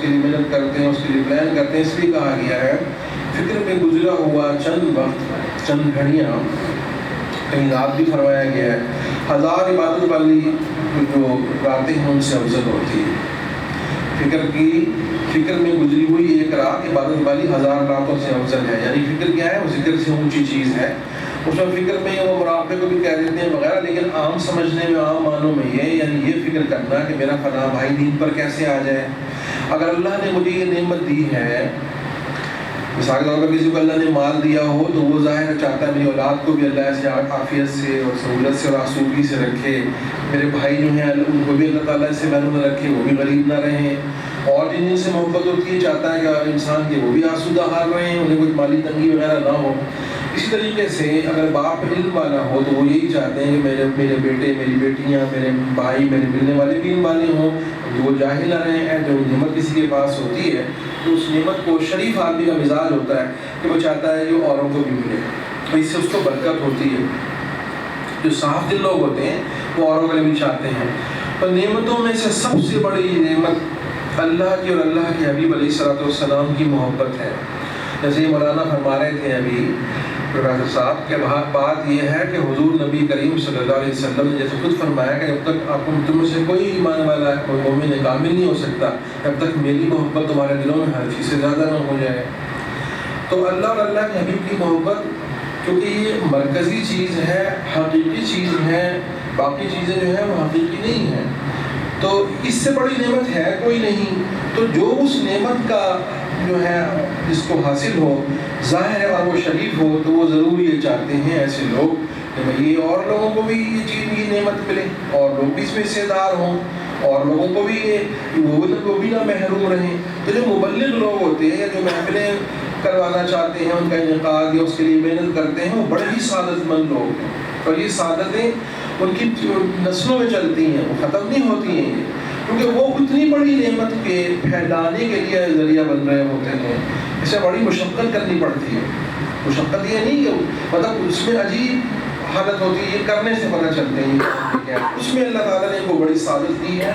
کے لیے محنت کرتے ہیں، اس کے لیے پلان کرتے ہیں. اس لیے کہا گیا ہے فکر میں گزرا ہوا چند وقت چند گھڑیاں، کہیں رات بھی فرمایا گیا ہے، 1000 عبادت والی جو راتیں ہیں ان سے افضل ہوتی ہے. فکر میں گزری ہوئی ایک رات عبادت والی 1000 راتوں سے افضل ہے. یعنی فکر کیا ہے؟ وہ ذکر سے اونچی چیز ہے. اس میں فکر میں وہ مراقبے کو بھی کہہ دیتے ہیں وغیرہ، لیکن عام سمجھنے میں، عام معنوں میں یعنی یہ فکر کرنا کہ میرا فلاں بھائی دین پر کیسے آ جائے. اگر اللہ نے مجھے یہ نعمت دی ہے، مثال کے طور پر کسی کو اللہ نے مال دیا ہو تو وہ ظاہر چاہتا ہے میری اولاد کو بھی اللہ سے عافیت سے اور سہولت سے اور آسودگی سے رکھے، میرے بھائی جو ہیں ان کو بھی اللہ تعالیٰ سے محروم نہ رکھے، وہ بھی غریب نہ رہیں. اور جن سے محبت ہوتی ہے چاہتا ہے کہ انسان کے وہ بھی آسودہ حال رہیں، انہیں کوئی مالی تنگی وغیرہ نہ ہو. اسی طریقے سے اگر باپ علم والا ہو تو وہ یہی چاہتے ہیں کہ میرے بیٹے، میری بیٹیاں، میرے بھائی، میرے ملنے والے بھی علم والے ہوں، وہ جاہل نہ رہیں. جو نعمت کسی کے پاس ہوتی ہے تو اس نعمت کو، شریف آدمی کا مزاج ہوتا ہے کہ وہ چاہتا ہے کہ اوروں کو بھی ملے، تو اس سے اس کو برکت ہوتی ہے. جو صاف دل لوگ ہوتے ہیں وہ اوروں کے لیے بھی چاہتے ہیں. تو نعمتوں میں سے سب سے بڑی نعمت اللہ کی اور اللہ کے حبیب علیہ الصلوۃ والسلام کی محبت ہے. جیسے یہ مولانا فرما رہے تھے ابھی پروفیسر صاحب کہ بات یہ ہے کہ حضور نبی کریم صلی اللہ علیہ وسلم نے جیسے خود فرمایا کہ جب تک آپ تم میں سے کوئی ایمان والا کوئی مومن کامل نہیں ہو سکتا جب تک میری محبت تمہارے دلوں میں ہر چیز سے زیادہ نہ ہو جائے. تو اللہ اور اللہ کے حبیب کی محبت کیونکہ یہ مرکزی چیز ہے، حقیقی چیز ہے، باقی چیزیں جو ہیں وہ حقیقی نہیں ہیں، تو اس سے بڑی نعمت ہے کوئی نہیں. تو جو اس نعمت کا جو ہے جس کو حاصل ہو ظاہر ہے اور وہ شریف ہو تو وہ ضرور یہ چاہتے ہیں ایسے لوگ کہ یہ اور لوگوں کو بھی یہ چیز، یہ نعمت ملے، اور لوگ بھی اس میں حصے دار ہوں، اور لوگوں کو بھی وہ بھی نہ محروم رہیں. تو جو مبلغ لوگ ہوتے ہیں یا جو محفلیں کروانا چاہتے ہیں، ان کا انعقاد یا اس کے لیے محنت کرتے ہیں، وہ بڑے ہی سعادت مند لوگ ہیں. اور یہ سعادتیں ان کی نسلوں میں چلتی ہیں، وہ ختم نہیں ہوتی ہیں، کیونکہ وہ اتنی بڑی نعمت کے پھیلانے کے لیے ذریعہ بن رہے ہوتے ہیں. اسے بڑی مشقت کرنی پڑتی ہے. مشقت یہ نہیں کہ مطلب اس میں عجیب حالت ہوتی ہے، یہ کرنے سے پتہ چلتے ہیں اس میں اللہ تعالیٰ نے ان کو بڑی سعادت دی ہے،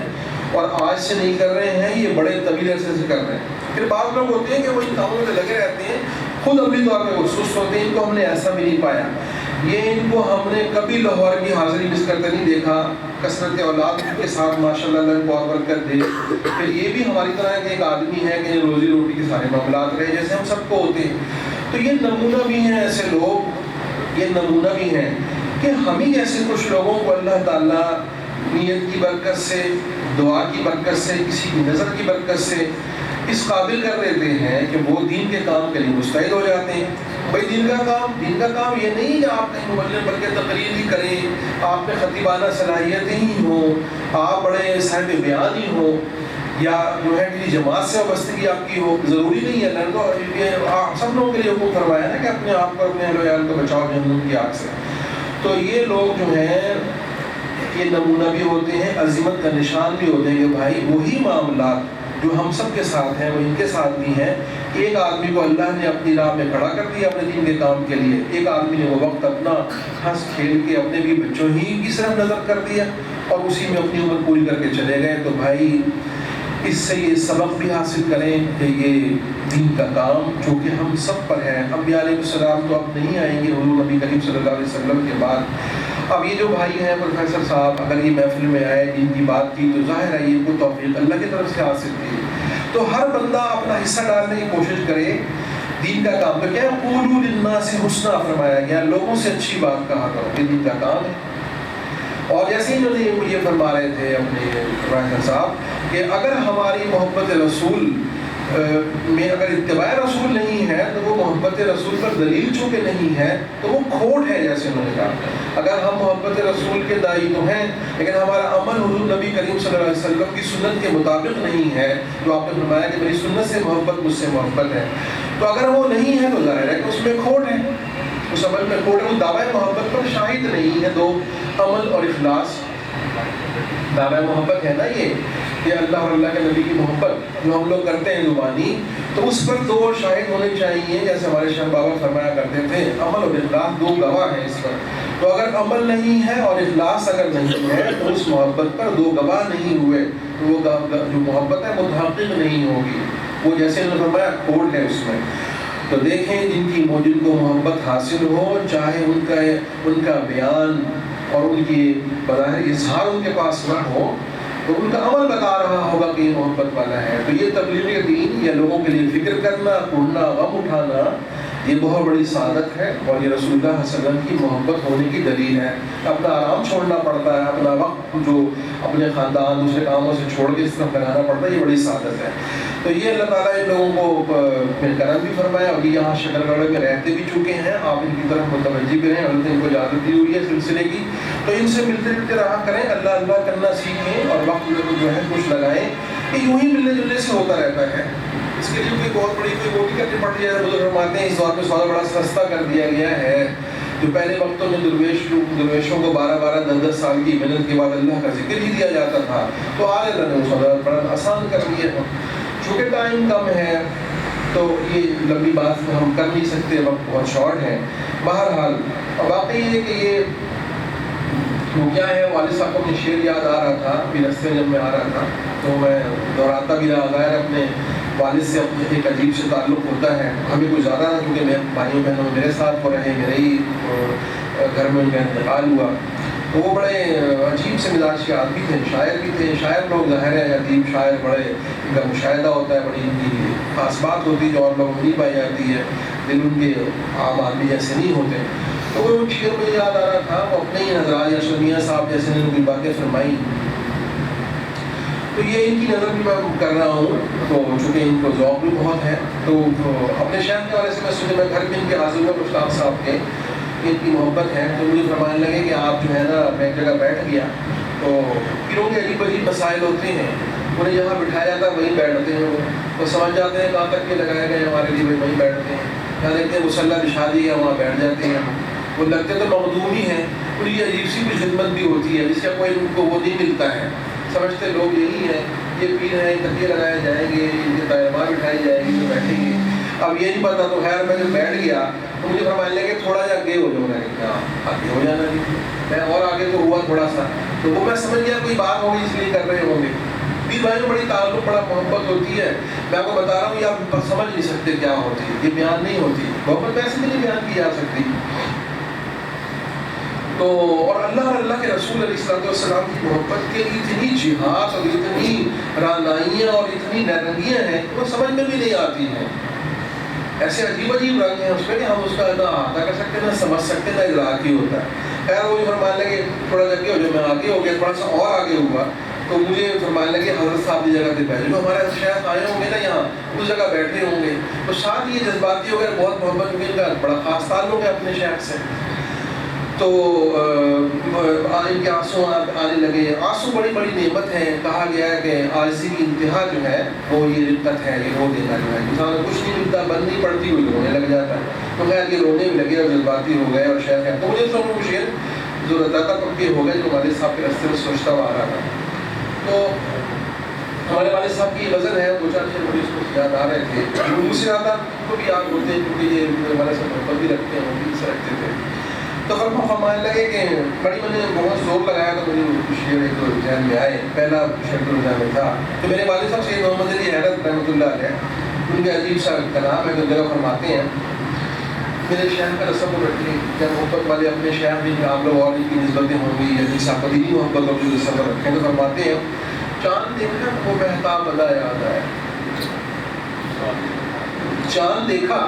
اور آج سے نہیں کر رہے ہیں، یہ بڑے طویل عرصے سے کر رہے ہیں. پھر بعض لوگ ہوتے ہیں کہ وہ ان کاموں میں لگے رہتے ہیں، خود عملی طور پہ وہ سست ہوتے ہیں، ان کو ہم نے ایسا بھی نہیں پایا، یہ ان کو ہم نے کبھی لاہور کی حاضری مس کرتے نہیں دیکھا، کثرت اولاد کے ساتھ ماشاءاللہ اللہ کو اور برکت دے. پھر یہ بھی ہماری طرح کے ایک آدمی ہے کہ روزی روٹی کے سارے معاملات رہے جیسے ہم سب کو ہوتے ہیں. تو یہ نمونہ بھی ہیں ایسے لوگ، یہ نمونہ بھی ہیں کہ ہم ہی ایسے کچھ لوگوں کو اللہ تعالیٰ نیت کی برکت سے، دعا کی برکت سے، کسی کی نظر کی برکت سے اس قابل کر دیتے ہیں کہ وہ دین کے کام کے لیے مستعد ہو جاتے ہیں. بھائی دین کا کام یہ نہیں کہ آپ کہیں مبلغ بن کے تقریر ہی کریں، آپ میں خطیبانہ صلاحیتیں ہی ہوں، آپ بڑے صاحب بیان ہی ہوں، یا جو ہے کہ جماعت سے وابستگی آپ کی ہو. ضروری نہیں ہے. اللہ تو سب لوگوں کے لیے حکم فرمایا ہے کہ اپنے آپ کو، اپنے اہل و عیال کو بچاؤ جہنم کی آگ سے. تو یہ لوگ جو ہیں یہ نمونہ بھی ہوتے ہیں، عظمت کا نشان بھی ہوتے ہیں کہ بھائی وہی معاملات جو ہم سب کے ساتھ ہیں وہ ان کے ساتھ بھی ہیں. ایک آدمی کو اللہ نے اپنی راہ میں کھڑا کر دیا اپنے دین کے کام کے لیے، ایک آدمی نے وہ وقت اپنا ہنس کھیل کے اپنے بھی بچوں ہی کی طرف نظر کر دیا اور اسی میں اپنی عمر پوری کر کے چلے گئے. تو بھائی اس سے یہ سبق بھی حاصل کریں کہ یہ دین کا کام جو کہ ہم سب پر ہے. انبیاء علیہ السلام تو اب نہیں آئیں گے حضور نبی کریم صلی اللہ علیہ وسلم کے بعد. اب یہ جو بھائی ہیں پروفیسر صاحب اگر یہ محفل میں آئے دین کی بات کی تو ظاہر ہے یہ کو توفیق اللہ کی طرف سے حاصل تھی. تو ہر بندہ اپنا حصہ ڈالنے کی کوشش کرے دین کا کام. تو کیا قولوا للناس حسنا فرمایا گیا، لوگوں سے اچھی بات کہا کرو، یہ دین کا کام ہے. اور جیسے انہوں نے یہ فرما رہے تھے اپنے پروفیسر صاحب کہ اگر ہماری محبت رسول میں اگر اتباع رسول نہیں ہے تو وہ محبت رسول پر دلیل چونکہ نہیں ہے تو وہ کھوٹ ہے. جیسے انہوں نے کہا اگر ہم محبت رسول کے داعی تو ہیں لیکن ہمارا عمل حضور نبی کریم صلی اللہ علیہ وسلم کی سنت کے مطابق نہیں ہے، جو آپ نے فرمایا کہ میری سنت سے محبت مجھ سے محبت ہے، تو اگر وہ نہیں ہے تو ظاہر ہے کہ اس میں کھوٹ ہے، اس عمل میں کھوٹ ہے، وہ دعوی محبت پر شاہد نہیں ہے. دو عمل اور اخلاص دعوی محبت ہے نا یہ کہ اللہ اور اللہ کے نبی کی محبت جو ہم لوگ کرتے ہیں زبانی، تو اس پر دو شاہد ہونے چاہیے. جیسے ہمارے شاہ بابا فرمایا کرتے تھے عمل اور اخلاص دو گواہ ہیں اس پر. تو اگر عمل نہیں ہے اور اخلاص اگر نہیں ہے تو اس محبت پر دو گواہ نہیں ہوئے تو وہ جو محبت ہے متحقق نہیں ہوگی، وہ جیسے انہوں نے فرمایا کھوٹ ہے اس میں۔ تو دیکھیں جن کو محبت حاصل ہو، چاہے ان کا بیان اور ان کی بظاہر اظہار ان کے پاس نہ ہو، تو ان کا عمل بتا رہا ہوگا کہ یہ محبت والا ہے۔ تو یہ تبلیغ دین یا لوگوں کے لیے فکر کرنا، ڈھونڈنا، غم اٹھانا، یہ بہت بڑی سعادت ہے اور یہ رسول اللہ صلی اللہ علیہ وسلم کی محبت ہونے کی دلیل ہے۔ اپنا آرام چھوڑنا پڑتا ہے، اپنا وقت جو اپنے خاندان دوسرے کاموں سے چھوڑ کے اس طرف لگانا پڑتا ہے، یہ بڑی سعادت ہے۔ تو یہ اللہ تعالیٰ ان لوگوں کو کرم بھی فرمایا، اور یہ یہاں شکرگڑھ میں رہتے بھی چکے ہیں، آپ ان کی طرف متوجہ بھی رہیں، اللہ نے ان کو اجازت دی ہوئی ہے سلسلے کی، تو ان سے ملتے جلتے رہا کریں، اللہ اللہ کرنا سیکھیں اور وقت جو ہے کچھ لگائیں، کہ یوں ہی ملنے جلنے سے ہوتا رہتا ہے۔ اس کے لیے کوئی بہت بڑی کوئی وہ نہیں کرنی پڑتی ہے۔ بزرگ فرماتے ہیں اس دور میں سودا بڑا سستا کر دیا گیا ہے۔ جو پہلے وقتوں میں درویشوں کو 12 10 سال کی محنت کے بعد اللہ کا ذکر ہی دیا جاتا تھا، تو آج اللہ نے سودا بڑا آسان کر دیا ہے۔ چونکہ ٹائم کم ہے تو یہ لمبی بات ہم کر نہیں سکتے، وقت بہت شارٹ ہے۔ بہرحال واقعی ہے کہ یہ وہ کیا ہے، والد صاحب کو اپنے شعر یاد آ رہا تھا، ابھی رستے میں جب میں آ رہا تھا تو میں دہراتا بھی رہا۔ ظاہر اپنے والد سے ایک عجیب سے تعلق ہوتا ہے، ہمیں کوئی زیادہ نہ، کیونکہ میں بھائیوں بہنوں میں میرے ساتھ ہو رہے، میرے ہی گھر میں ان کا انتقال ہوا، تو وہ بڑے عجیب سے مزاج کے آدمی تھے، شاعر بھی تھے۔ شاعر لوگ ظاہر ہے ادیب شاعر بڑے ان کا مشاہدہ ہوتا ہے، بڑی ان کی خاص بات ہوتی ہے جو اور لوگوں میں نہیں پائی جاتی ہے، دل ان کے عام آدمی جیسے نہیں ہوتے۔ تو وہ شعر مجھے یاد آ رہا تھا، وہ اپنے ہی حضرات یا شمیہ صاحب جیسے نے کوئی باتیں فرمائی، تو یہ ان کی نظر بھی میں کر رہا ہوں، تو چونکہ ان کو ذوق بھی بہت ہے، تو اپنے شہر کے والے سے میں سوچا، میں گھر میں ان کے حاضر ہوا مشتاق صاحب کے، ان کی محبت ہے، تو مجھے فرمانے لگے کہ آپ جو ہے نا، میں ایک جگہ بیٹھ گیا تو پیروں کے عجیب عجیب مسائل ہوتے ہیں، انہیں جہاں بٹھایا جاتا ہے وہیں بیٹھتے ہیں، وہ سمجھ جاتے ہیں کہاں تک کے لگائے گئے ہمارے لیے، وہیں بیٹھتے ہیں، جہاں دیکھتے ہیں مسلح بچھا دی ہے وہاں بیٹھ جاتے ہیں، وہ لگتے تو مخدوم ہی ہیں، ان کی عجیب سی کچھ خدمت بھی ہوتی ہے جس کا کوئی ان کو وہ نہیں ملتا ہے، سمجھتے لوگ یہی ہیں، یہ پیر ہیں، تکیے لگائے جائیں گے، ان کے دائرماں بٹھائی جائے گی تو بیٹھیں گے۔ اب یہ نہیں پتا، تو خیر میں جب بیٹھ گیا تو مجھے فرمانے لگے تھوڑا جا آگے ہو جاؤ، میں نے کہا آگے ہو جانا نہیں، میں اور آگے تو ہوا تھوڑا سا، تو وہ میں سمجھ گیا کوئی بات ہوگی اس لیے کر رہے ہوں گے۔ پیر بھائی میں بڑی تعلق، بڑا محبت ہوتی ہے، میں آپ کو بتا رہا ہوں، یہ آپ سمجھ نہیں سکتے کیا ہوتی ہے، یہ بیان نہیں ہوتی، محبت ایسے نہیں بیان کی جا سکتی۔ تو اور اللہ اور اللہ کے رسول علیہ السلام کی محبت کے اتنی جہاد اور اتنی رانائیاں اور اتنی نرنگیاں ہیں وہ سمجھ میں بھی نہیں آتی ہیں، ایسے عجیب عجیب رنگ ہیں اس میں کہ ہم اس کا نہ احاطہ کر سکتے نہ سمجھ سکتے نہ ادراک ہی ہوتا ہے۔ خیر وہ فرمانے لگے تھوڑا جا کے ہو جائے، میں آگے ہو گیا، تھوڑا سا اور آگے ہوا تو مجھے فرمانے لگے حضرت صاحب کی جگہ پہ بیٹھے، جو ہمارے شیخ آئے ہوں گے نا یہاں اس جگہ بیٹھے ہوں گے، تو ساتھ یہ جذباتی ہو گئے، بہت محبت، کیونکہ ان کا بڑا خاص تعلق ہے اپنے شیخ سے، تو ان کے آنسو آنے لگے۔ آنسو بڑی بڑی نعمت ہے، کہا گیا ہے کہ عاجزی کی انتہا جو ہے وہ یہ رقت ہے، یہ رو دینا جو ہے، انسان کو کچھ نہیں ملتا، بند نہیں پڑتی ہوئی رونے لگ جاتا ہے، تو خیر یہ رونے بھی لگے اور جذباتی ہو گئے، اور شیخ ہے تو مجھے سب وہ شعر جو زیادہ پکے ہو گئے جو والد صاحب کے راستے میں سوچتا ہوا آ رہا تھا، تو ہمارے والد صاحب کی غزل ہے، دو چار شعر مجھے اس کو یاد آ رہے تھے، دوسرے آتا تو بھی یاد ہوتے ہیں کیونکہ یہ ہمارے ساتھ محبت بھی رکھتے ہیں، وہ بھی سے رکھتے تھے، تو فرمانے لگے کہ بڑی میں نے بہت زور لگایا تو مجھے شعر ایک دو ذہن میں آئے، پہلا شعر تو ذہن میں تھا، تو میرے والد صاحب سید محمد علی حیرت رحمۃ اللہ علیہ، ان کے عجیب سا کلام ہے جو جگہ فرماتے ہیں، میرے شہر کا تصور رکھیں، کیا محبت والے اپنے شہر میں آپ لوگ اور ان کی نسبتیں ہوں گی یا جیسا قدیمی محبت اور جو تصور رکھیں، تو فرماتے ہیں چاند دیکھا تو وہ مہتاب ادا یاد آیا، چاند دیکھا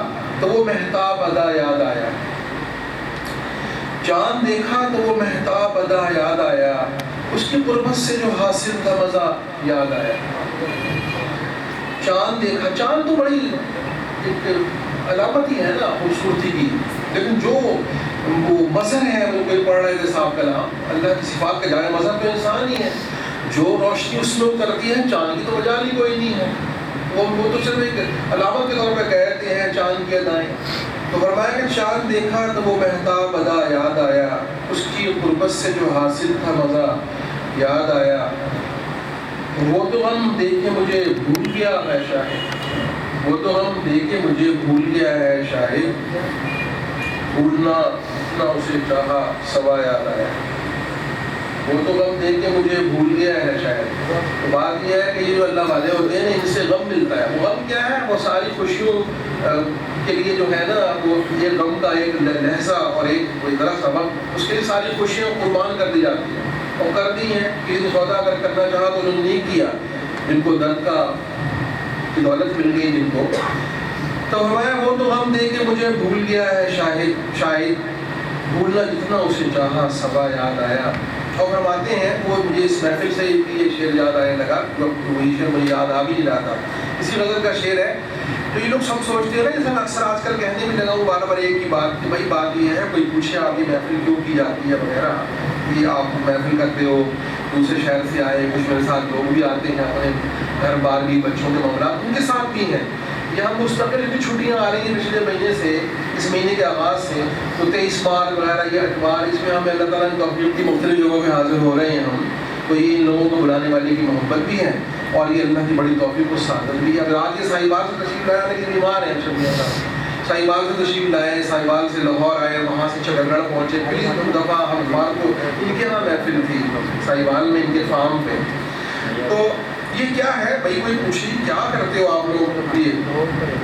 تو وہ مہتاب ادا یاد آیا، چاند دیکھا تو وہ مہتاب ادا یاد آیا، اس کی قربت سے جو حاصل تھا مزہ یاد آیا، چاند دیکھا، چاند تو بڑی ایک علامت ہی ہے نا خوبصورتی کی، لیکن جو وہ مظہر ہے وہ کوئی پڑھ رہے تھے صاحب کلام، اللہ کی صفات کا جائے مظہر تو انسان ہی ہے، جو روشنی اس میں اترتی ہے چاند کی تو مجال ہی کوئی نہیں ہے، وہ تو صرف ایک علامت کے طور پہ کہتے ہیں چاند کی ادائیں، تو فرمایا کہ چاند دیکھا تو وہ مہتاب ادا یاد آیا، اس کی قربت سے جو حاصل تھا مزہ یاد آیا، وہ تو ہم دیکھے مجھے بھول گیا ہے شاہد، وہ تو ہم دیکھے مجھے بھول گیا ہے شاہد، بھولنا جتنا اسے چاہا سوا یاد آیا. وہ تو غم دیکھ کے مجھے بھول گیا ہے شاید. تو بات یہ ہے کہ یہ جو اللہ والے ہوتے ہیں نا ان سے غم ملتا ہے. وہ غم کیا ہے؟ وہ ساری خوشیوں کے لیے جو ہے نا وہ یہ غم کا ایک لہجہ اور ایک کوئی ذرا سا وقت اس کے لیے ساری خوشیاں قربان کر دی جاتی ہیں اور کر دی ہیں. کسی نے سودا اگر کرنا چاہا تو انہوں نے نہیں کیا. جن کو درد کا دولت مل گئی جن کو تو ہمارا وہ تو غم دے کے مجھے بھول گیا ہے شاید بھولنا جتنا اسے چاہا سوا یاد آیا. اور فرماتے ہیں وہ مجھے اس محفل سے یہ شعر یاد آنے لگا. وہی شعر مجھے یاد آ بھی نہیں رہا تھا. اسی غزل کا شعر ہے تو یہ لوگ سب سوچتے ہیں نا جیسے میں اکثر آج کل کہنے بھی لگا ہوں بار بار ایک ہی بات کہ بھائی بات یہ ہے کوئی پوچھے آپ کی محفل کیوں کی جاتی ہے وغیرہ. یہ آپ محفل کرتے ہو دوسرے شہر سے آئے کچھ میرے ساتھ لوگ بھی آتے ہیں اپنے گھر بار بھی بچوں کے معاملات ان کے ساتھ بھی ہیں. یہاں مستقل اتنی چھٹیاں آ رہی ہیں پچھلے مہینے سے اس مہینے کے آغاز سے تو 23 مارچ وغیرہ یہ اتوار اس میں ہم اللہ تعالیٰ کی توفیق کی مختلف جگہوں پہ حاضر ہو رہے ہیں. ہم تو یہ ان لوگوں کو بلانے والے کی محبت بھی ہے اور یہ اللہ کی بڑی توفیق و سعادت بھی ہے. اگر آج یہ صاحبال سے تشریف لایا لیکن بیمار ہیں چھٹیاں کا صاحبال سے تشریف لائے صاحبال سے لاہور آئے وہاں سے چکر گڑھ پہنچے پلیز دو دفعہ ہم اتوار کو ان کے یہاں محفل تھی صاحبال میں ان کے فارم پہ. تو یہ کیا ہے بھائی کوئی پوچھی کیا کرتے ہو آپ لوگ یہ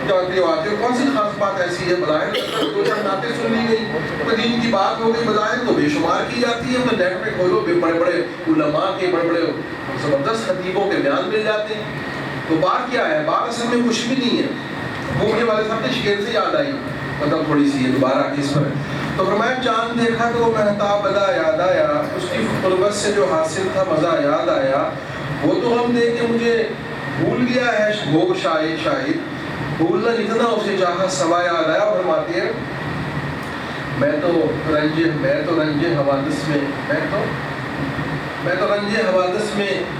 کرتے ہو آتے ہو کون سی خاص بات ایسی ہے بظاہر دو چار نعتیں سن لی گئی کوئی دین کی بات ہو گئی بظاہر تو بے شمار کی جاتی ہے. تو نیٹ پہ کھولو بڑے بڑے علماء کے بڑے بڑے زبردست خطیبوں کے بیان مل جاتے ہیں. تو بات کیا ہے؟ بات اصل میں کچھ بھی نہیں ہے. وہ مجھے والے صاحب نے شعر سے یاد آئی مطلب تھوڑی سی ہے دوبارہ کس پر. تو فرمایا چاند دیکھا تو مہتاب بدا یاد آیا اس کی قربت سے جو حاصل تھا مزہ یاد آیا. وہ تو ہم دے کے مجھے بھول گیا ہے وہ شاید بھولنا جتنا اسے چاہا سوا یاد آیا. فرماتی ہے میں تو رنج حوادث میں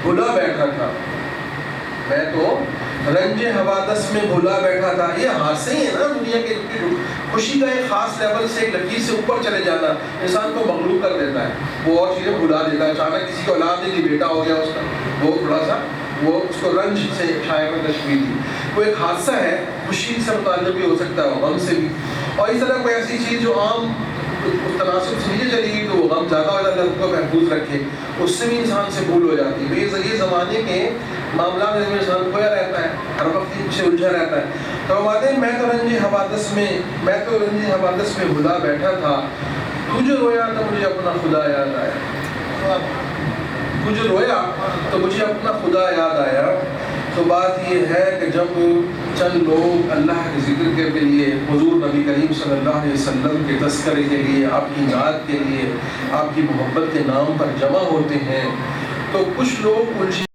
بھلا بیٹھا تھا. میں تو رنج حوادث میں بھلا بیٹھا تھا. یہ حادثے ہی ہے نا دنیا کے خوشی کا ایک خاص لیول سے ایک لکیر سے اوپر چلے جانا انسان کو مغلوب کر دیتا ہے. وہ اور چیزیں بھلا دیتا ہے. اچانک کسی کو اولاد نہیں تھی بیٹا ہو گیا اس کا وہ تھوڑا سا وہ اس کو رنج سے شاعر میں تشبیہ دی. وہ ایک حادثہ ہے خوشی سے متعلق بھی ہو سکتا ہے غم سے بھی. اور اس طرح کوئی ایسی چیز جو عام تناسب سے نیچے چلی گئی تو وہ غم زیادہ ہو جاتا ہے اس کو محفوظ رکھے اس سے بھی انسان سے بھول ہو جاتی ہے. یہ زمانے کے معاملات میں انسان کھویا رہتا ہے ہر وقت ان سے الجھا رہتا ہے. تو ہمارے میں تو رنج حوادث میں بھلا بیٹھا تھا. تو جو رویا تو مجھے اپنا خدا یاد آیا. تو جو رویا تو مجھے اپنا خدا یاد آیا. تو بات یہ ہے کہ جب چند لوگ اللہ کے ذکر کے لیے حضور نبی کریم صلی اللہ علیہ وسلم کے تذکرے کے لیے آپ کی یاد کے لیے آپ کی محبت کے نام پر جمع ہوتے ہیں تو کچھ لوگ الجھے